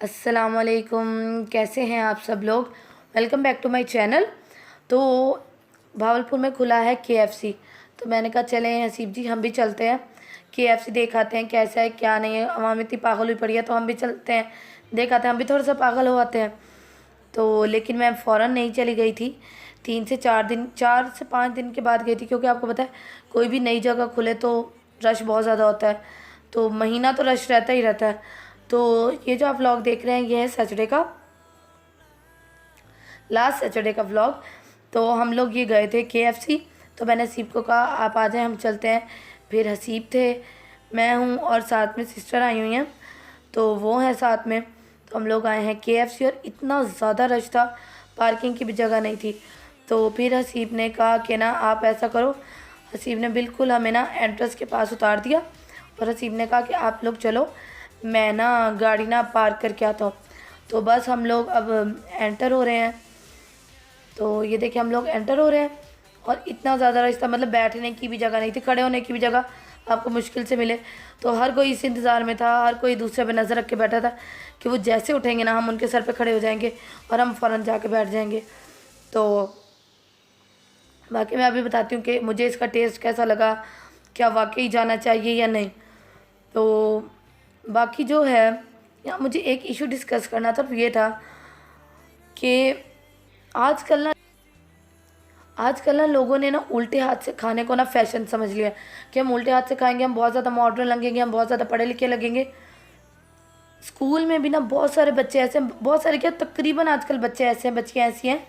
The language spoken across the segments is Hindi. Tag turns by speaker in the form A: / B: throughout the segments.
A: अस्सलामुअलैकुम। कैसे हैं आप सब लोग। Welcome back to my channel. तो भावलपुर में खुला है केएफसी। तो मैंने कहा चलें हसीब जी हम भी चलते हैं, केएफसी देख आते हैं कैसा है क्या नहीं है। अवाम इतनी पागल हुई पड़ी है तो हम भी चलते हैं, देख आते हैं, हम भी थोड़ा सा पागल हो आते हैं। तो लेकिन मैं फ़ौरन नहीं चली गई थी, 4 से 5 दिन के बाद गई थी, क्योंकि आपको पता है कोई भी नई जगह खुले तो रश बहुत ज़्यादा होता है। तो महीना तो रश रहता ही रहता है। तो ये जो आप व्लॉग देख रहे हैं ये है सैटरडे का, लास्ट सैटरडे का व्लॉग। तो हम लोग ये गए थे केएफसी। तो मैंने हसीब को कहा आप आ जाएं हम चलते हैं। फिर हसीब थे, मैं हूँ और साथ में सिस्टर आई हुई हैं, तो वो हैं साथ में। तो हम लोग आए हैं केएफसी और इतना ज़्यादा रश था, पार्किंग की भी जगह नहीं थी। तो फिर हसीब ने कहा कि ना आप ऐसा करो, हसीब ने बिल्कुल हमें ना एंट्रेंस के पास उतार दिया और हसीब ने कहा कि आप लोग चलो, मैं ना गाड़ी ना पार्क करके आता हूँ। तो बस हम लोग अब एंटर हो रहे हैं। तो ये देखिए हम लोग एंटर हो रहे हैं और इतना ज़्यादा रश था, मतलब बैठने की भी जगह नहीं थी, खड़े होने की भी जगह आपको मुश्किल से मिले। तो हर कोई इस इंतज़ार में था, हर कोई दूसरे पे नज़र रख के बैठा था कि वो जैसे उठेंगे ना हम उनके सर पे खड़े हो जाएंगे और हम फ़ौरन जाके बैठ जाएंगे। तो बाकी मैं अभी बताती हूँ कि मुझे इसका टेस्ट कैसा लगा, क्या वाकई जाना चाहिए या नहीं। तो बाकी जो है, यहाँ मुझे एक इशू डिस्कस करना था, तो ये था कि आजकल ना आजकल ना लोगों ने ना उल्टे हाथ से खाने को ना फैशन समझ लिया कि हम उल्टे हाथ से खाएंगे, हम बहुत ज़्यादा मॉडर्न लगेंगे, हम बहुत ज़्यादा पढ़े लिखे लगेंगे। स्कूल में भी ना बहुत सारे बच्चे ऐसे हैं, बहुत सारे क्या तकरीबन आजकल बच्चे ऐसे हैं, बच्चियाँ ऐसी हैं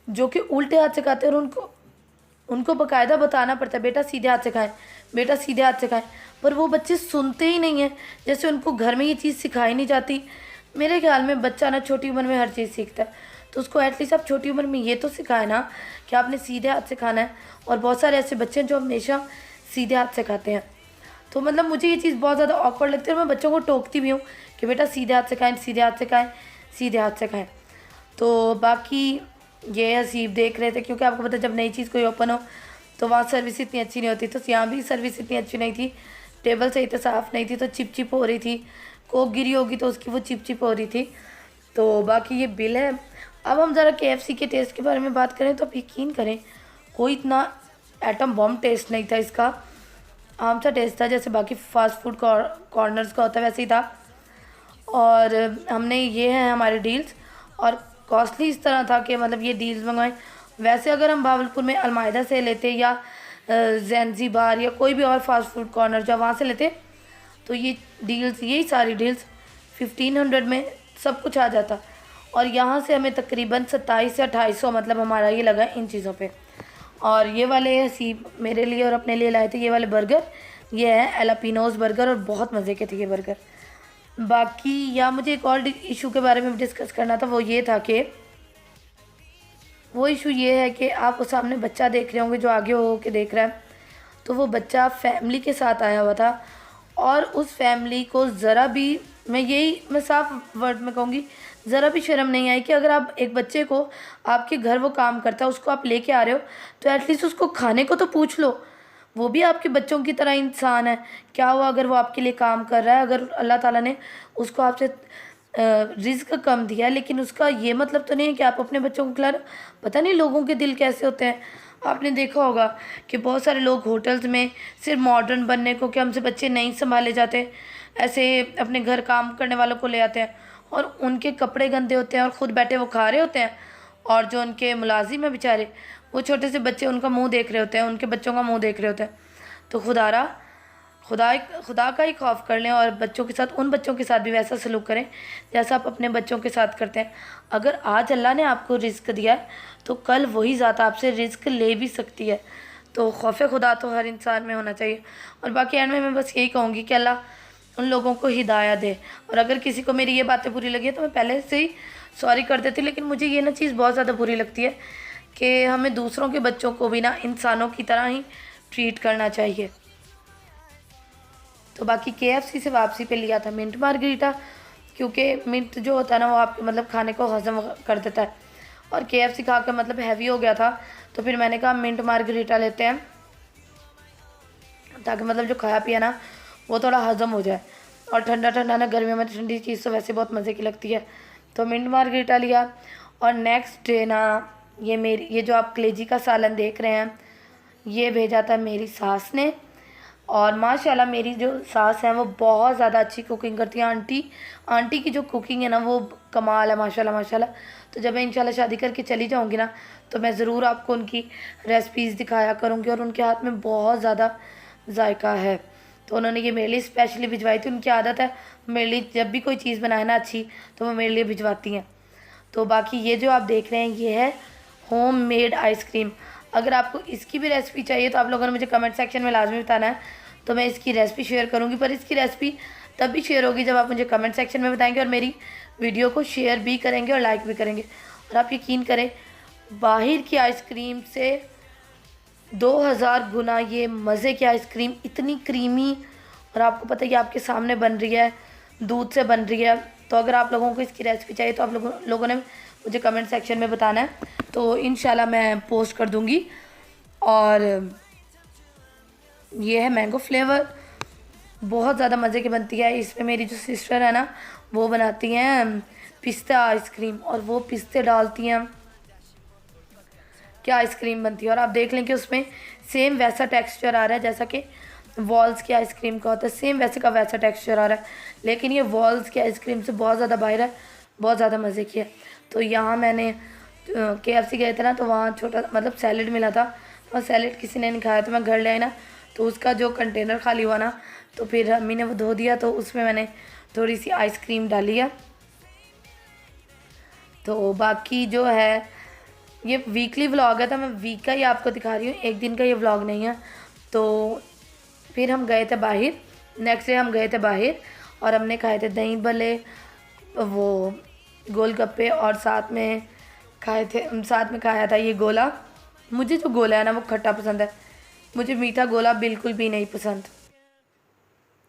A: जो कि उल्टे हाथ से खाते हैं। और उनको उनको बाकायदा बताना पड़ता है बेटा सीधे हाथ से खाएं, बेटा सीधे हाथ से खाएं, पर वो बच्चे सुनते ही नहीं हैं। जैसे उनको घर में ये चीज़ सिखाई नहीं जाती। मेरे ख्याल में बच्चा ना छोटी उम्र में हर चीज़ सीखता है, तो उसको एटलीस्ट आप छोटी उम्र में ये तो सिखाए ना कि आपने सीधे हाथ से खाना है। और बहुत सारे ऐसे बच्चे हैं जो हमेशा सीधे हाथ से खाते हैं। तो मतलब मुझे ये चीज़ बहुत ज़्यादा ऑकवर्ड लगती है और मैं बच्चों को टोकती भी हूँ कि बेटा सीधे हाथ से खाएं, सीधे हाथ से खाएं, सीधे हाथ से खाएं। तो बाकी ये हसीब देख रहे थे, क्योंकि आपको पता है जब नई चीज़ कोई ओपन हो तो वहाँ सर्विस इतनी अच्छी नहीं होती। तो यहाँ भी सर्विस इतनी अच्छी नहीं थी, टेबल सही से साफ़ नहीं थी, तो चिप चिप हो रही थी, कोक गिरी होगी तो उसकी वो चिप चिप हो रही थी। तो बाकी ये बिल है। अब हम ज़रा केएफसी के टेस्ट के बारे में बात करें तो आप यकीन करें कोई इतना एटम बॉम्ब टेस्ट नहीं था इसका। आम सा टेस्ट था, जैसे बाकी फास्ट फूड कॉर्नर्स का होता है वैसे ही था। और हमने ये है हमारे डील्स, और कॉस्टली इस तरह था कि मतलब ये डील्स मंगवाएं। वैसे अगर हम भावलपुर में अलमायदा से लेते या ज़ैंज़ीबार या कोई भी और फास्ट फूड कॉर्नर जब वहाँ से लेते तो ये डील्स, यही सारी डील्स 1500 में सब कुछ आ जाता। और यहाँ से हमें तकरीबन 27 से 2800 मतलब हमारा ये लगा इन चीज़ों पे। और ये वाले हसीब मेरे लिए और अपने लिए लाए थे ये वाले बर्गर, ये है एलापिनोज बर्गर और बहुत मज़े के थे ये बर्गर। बाकी या मुझे एक और इशू के बारे में डिस्कस करना था, वो ये था कि वो इशू ये है कि आप उस सामने बच्चा देख रहे होंगे जो आगे हो के देख रहा है, तो वो बच्चा फैमिली के साथ आया हुआ था। और उस फैमिली को ज़रा भी, मैं साफ वर्ड में कहूँगी, ज़रा भी शर्म नहीं आई कि अगर आप एक बच्चे को, आपके घर वो काम करता है उसको आप लेके आ रहे हो तो एटलीस्ट उसको खाने को तो पूछ लो। वो भी आपके बच्चों की तरह इंसान है। क्या हुआ अगर वो आपके लिए काम कर रहा है, अगर अल्लाह ताला ने उसको आपसे रिज़्क कम दिया, लेकिन उसका ये मतलब तो नहीं है कि आप अपने बच्चों को खिला रहे हो। पता नहीं लोगों के दिल कैसे होते हैं। आपने देखा होगा कि बहुत सारे लोग होटल्स में सिर्फ मॉडर्न बनने को कि हमसे बच्चे नहीं संभाले जाते, ऐसे अपने घर काम करने वालों को ले आते हैं और उनके कपड़े गंदे होते हैं और ख़ुद बैठे वो खा रहे होते हैं। और जो उनके मुलाजिम हैं बेचारे, वो छोटे से बच्चे उनका मुंह देख रहे होते हैं, उनके बच्चों का मुंह देख रहे होते हैं। तो खुदा का ही खौफ कर लें और बच्चों के साथ, उन बच्चों के साथ भी वैसा सलूक करें जैसा आप अपने बच्चों के साथ करते हैं। अगर आज अल्लाह ने आपको रिज़्क दिया है तो कल वही ज़ात आपसे रिज़्क ले भी सकती है। तो खौफ खुदा तो हर इंसान में होना चाहिए। और बाकी एंड में मैं बस यही कहूँगी कि अल्लाह उन लोगों को हिदायत दे। और अगर किसी को मेरी ये बातें बुरी लगी है तो मैं पहले से ही सॉरी कर देती, लेकिन मुझे ये ना चीज़ बहुत ज़्यादा बुरी लगती है कि हमें दूसरों के बच्चों को भी ना इंसानों की तरह ही ट्रीट करना चाहिए। तो बाकी केएफसी से वापसी पे लिया था मिंट मार्गरीटा, क्योंकि मिंट जो होता है ना वो आपके मतलब खाने को हजम कर देता है, और केएफसी खा कर मतलब हैवी हो गया था। तो फिर मैंने कहा मिंट मार्गरीटा लेते हैं ताकि मतलब जो खाया पिया ना वो थोड़ा हजम हो जाए। और ठंडा ठंडा ना, गर्मियों में ठंडी चीज़ तो वैसे बहुत मज़े की लगती है। तो मिंट मार्गरीटा लिया। और नेक्स्ट डे ना, ये जो आप कलेजी का सालन देख रहे हैं, ये भेजा था मेरी सास ने। और माशाल्लाह मेरी जो सास है वो बहुत ज़्यादा अच्छी कुकिंग करती है। आंटी की जो कुकिंग है ना वो कमाल है, माशाल्लाह माशाल्लाह। तो जब मैं इंशाल्लाह शादी करके चली जाऊंगी ना, तो मैं ज़रूर आपको उनकी रेसिपीज़ दिखाया करूंगी। और उनके हाथ में बहुत ज़्यादा जायका है। तो उन्होंने ये मेरे लिए स्पेशली भिजवाई थी। उनकी आदत है मेरे लिए जब भी कोई चीज़ बनाए ना अच्छी, तो वो मेरे लिए भिजवाती हैं। तो बाकी ये जो आप देख रहे हैं ये है होम मेड आइसक्रीम। अगर आपको इसकी भी रेसिपी चाहिए तो आप लोगों ने मुझे कमेंट सेक्शन में लाजमी बताना है, तो मैं इसकी रेसिपी शेयर करूँगी। पर इसकी रेसिपी तब भी शेयर होगी जब आप मुझे कमेंट सेक्शन में बताएंगे और मेरी वीडियो को शेयर भी करेंगे और लाइक भी करेंगे। और आप यकीन करें, बाहर की आइसक्रीम से 2000 गुना ये मज़े की आइसक्रीम, इतनी क्रीमी। और आपको पता है कि आपके सामने बन रही है, दूध से बन रही है। तो अगर आप लोगों को इसकी रेसिपी चाहिए तो आप लोगों ने मुझे कमेंट सेक्शन में बताना है, तो इंशाल्लाह मैं पोस्ट कर दूँगी। और ये है मैंगो फ्लेवर, बहुत ज़्यादा मज़े की बनती है। इसमें मेरी जो सिस्टर है ना, वो बनाती हैं पिस्ता आइसक्रीम, और वो पिस्ते डालती हैं, क्या आइसक्रीम बनती है। और आप देख लें कि उसमें सेम वैसा टेक्सचर आ रहा है जैसा कि वॉल्स की आइसक्रीम का होता है, सेम वैसे का वैसा टेक्सचर आ रहा है। लेकिन ये वॉल्स की आइसक्रीम से बहुत ज़्यादा बाहर है, बहुत ज़्यादा मज़े की है। तो यहाँ मैंने KFC गए थे ना, तो वहाँ छोटा मतलब सैलेड मिला था। और सैलेड किसी ने नहीं खाया, तो मैं घर ले आई ना, तो उसका जो कंटेनर खाली हुआ ना, तो फिर अम्मी ने वो धो दिया, तो उसमें मैंने थोड़ी सी आइसक्रीम डाली है। तो बाकी जो है ये वीकली व्लॉग है, तो मैं वीक का ही आपको दिखा रही हूँ, एक दिन का ये व्लॉग नहीं है। तो फिर हम गए थे बाहर, नेक्स्ट डे हम गए थे बाहर और हमने खाए थे दही भल्ले, वो गोलगप्पे, और साथ में खाया था ये गोला। मुझे जो गोला है ना वो खट्टा पसंद है, मुझे मीठा गोला बिल्कुल भी नहीं पसंद।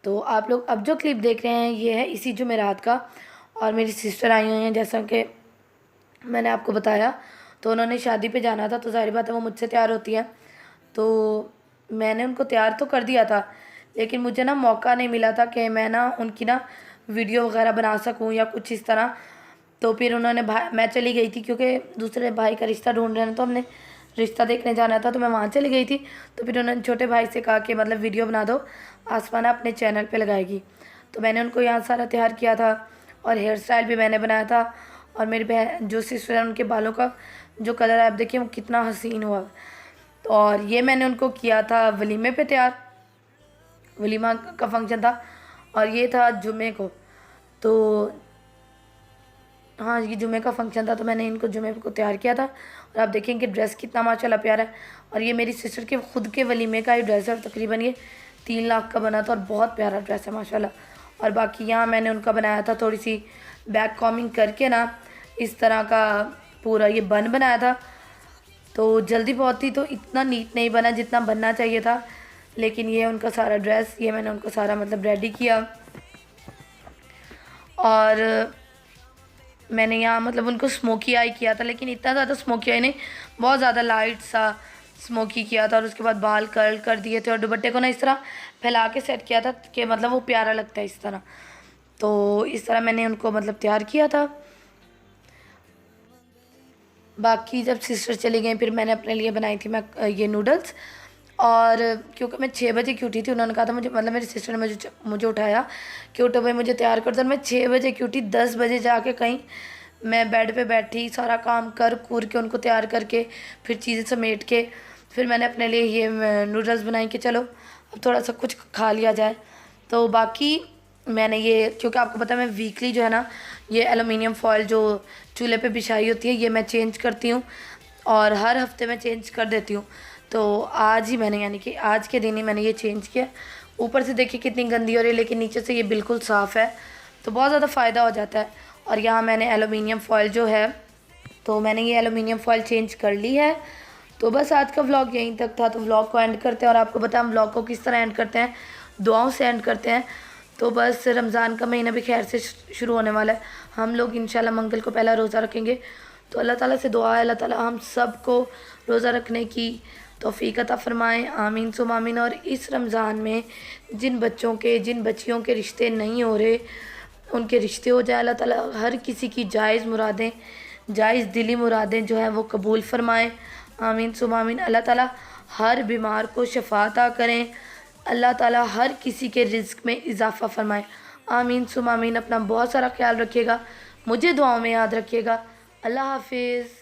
A: तो आप लोग अब जो क्लिप देख रहे हैं ये है इसी जुमेरात का। और मेरी सिस्टर आई हुई हैं, जैसा कि मैंने आपको बताया। तो उन्होंने शादी पे जाना था, तो ज़ाहिर बात है वो मुझसे तैयार होती है। तो मैंने उनको तैयार तो कर दिया था, लेकिन मुझे ना मौका नहीं मिला था कि मैं ना उनकी ना वीडियो वगैरह बना सकूं या कुछ इस तरह। तो फिर मैं चली गई थी, क्योंकि दूसरे भाई का रिश्ता ढूंढ रहे हैं, तो हमने रिश्ता देखने जाना था, तो मैं वहाँ चली गई थी। तो फिर उन्होंने छोटे भाई से कहा कि मतलब वीडियो बना दो, आसमाना अपने चैनल पे लगाएगी। तो मैंने उनको यहाँ सारा तैयार किया था, और हेयर स्टाइल भी मैंने बनाया था। और मेरी बहन जो सिस्टर है, उनके बालों का जो कलर है आप देखिए वो कितना हसीन हुआ। तो और ये मैंने उनको किया था वलीमे पे तैयार, वलीमा का फंक्शन था, और ये था जुमे को। तो हाँ, ये जुमे का फंक्शन था, तो मैंने इनको जुमे को तैयार किया था। और आप देखें कि ड्रेस कितना माशाल्लाह प्यारा है। और ये मेरी सिस्टर के खुद के वलीमे का ही ड्रेस है, और तकरीबन ये 3 लाख का बना था, और बहुत प्यारा ड्रेस है माशाल्लाह। और बाकी यहाँ मैंने उनका बनाया था थोड़ी सी बैक कॉमिंग करके ना, इस तरह का पूरा ये बन बनाया था। तो जल्दी बहुत थी, तो इतना नीट नहीं बना जितना बनना चाहिए था। लेकिन ये उनका सारा ड्रेस, ये मैंने उनको सारा मतलब रेडी किया। और मैंने यहाँ मतलब उनको स्मोकी आई किया था, लेकिन इतना ज़्यादा स्मोकी आई नहीं, बहुत ज़्यादा लाइट सा स्मोकी किया था। और उसके बाद बाल कर्ल कर दिए थे, और दुपट्टे को ना इस तरह फैला के सेट किया था कि मतलब वो प्यारा लगता है इस तरह। तो इस तरह मैंने उनको मतलब तैयार किया था। बाकी जब सिस्टर चली गई, फिर मैंने अपने लिए बनाई थी मैं ये नूडल्स। और क्योंकि मैं 6 बजे की उठी थी, उन्होंने कहा था मुझे, मतलब मेरी सिस्टर ने मुझे उठाया कि उठो भाई मुझे तैयार कर दो। मैं 6 बजे की उठी, 10 बजे जाके कहीं मैं बेड पे बैठी, सारा काम कर कूर के उनको तैयार करके, फिर चीज़ें समेट के, फिर मैंने अपने लिए ये नूडल्स बनाई कि चलो अब थोड़ा सा कुछ खा लिया जाए। तो बाकी मैंने ये, क्योंकि आपको पता है मैं वीकली जो है ना, ये एलुमिनियम फॉइल जो चूल्हे पे बिछाई होती है, ये मैं चेंज करती हूँ, और हर हफ्ते मैं चेंज कर देती हूँ। तो आज ही मैंने, यानी कि आज के दिन ही मैंने ये चेंज किया। ऊपर से देखिए कितनी गंदी हो रही है, लेकिन नीचे से ये बिल्कुल साफ़ है, तो बहुत ज़्यादा फ़ायदा हो जाता है। और यहाँ मैंने एलुमिनियम फॉइल जो है, तो मैंने ये एलुमिनियम फॉइल चेंज कर ली है। तो बस आज का व्लॉग यहीं तक था। तो व्लॉग को एंड करते हैं, और आपको पता है हम व्लॉग को किस तरह एंड करते हैं, दुआओं से एंड करते हैं। तो बस रमज़ान का महीना भी खैर से शुरू होने वाला है। हम लोग इंशाल्लाह मंगल को पहला रोज़ा रखेंगे। तो अल्लाह ताला से दुआ है, अल्लाह ताला हम सब को रोज़ा रखने की तौफीक अता फ़रमाएँ, आमीन सुम्मा आमीन। और इस रमज़ान में जिन बच्चों के, जिन बच्चियों के रिश्ते नहीं हो रहे, उनके रिश्ते हो जाए। अल्लाह ताला हर किसी की जायज़ मुरादें, जायज़ दिली मुरादें जो हैं वो कबूल फ़रमाएँ, आमीन सुम्मा आमीन। अल्लाह ताला हर बीमार को शफ़ा अता करें, अल्लाह ताला हर किसी के रिज़्क़ में इज़ाफ़ा फ़रमाएँ, आमीन सुम्मा आमीन। अपना बहुत सारा ख़्याल रखिएगा, मुझे दुआओं में याद रखिएगा। अल्लाह हाफ़िज़।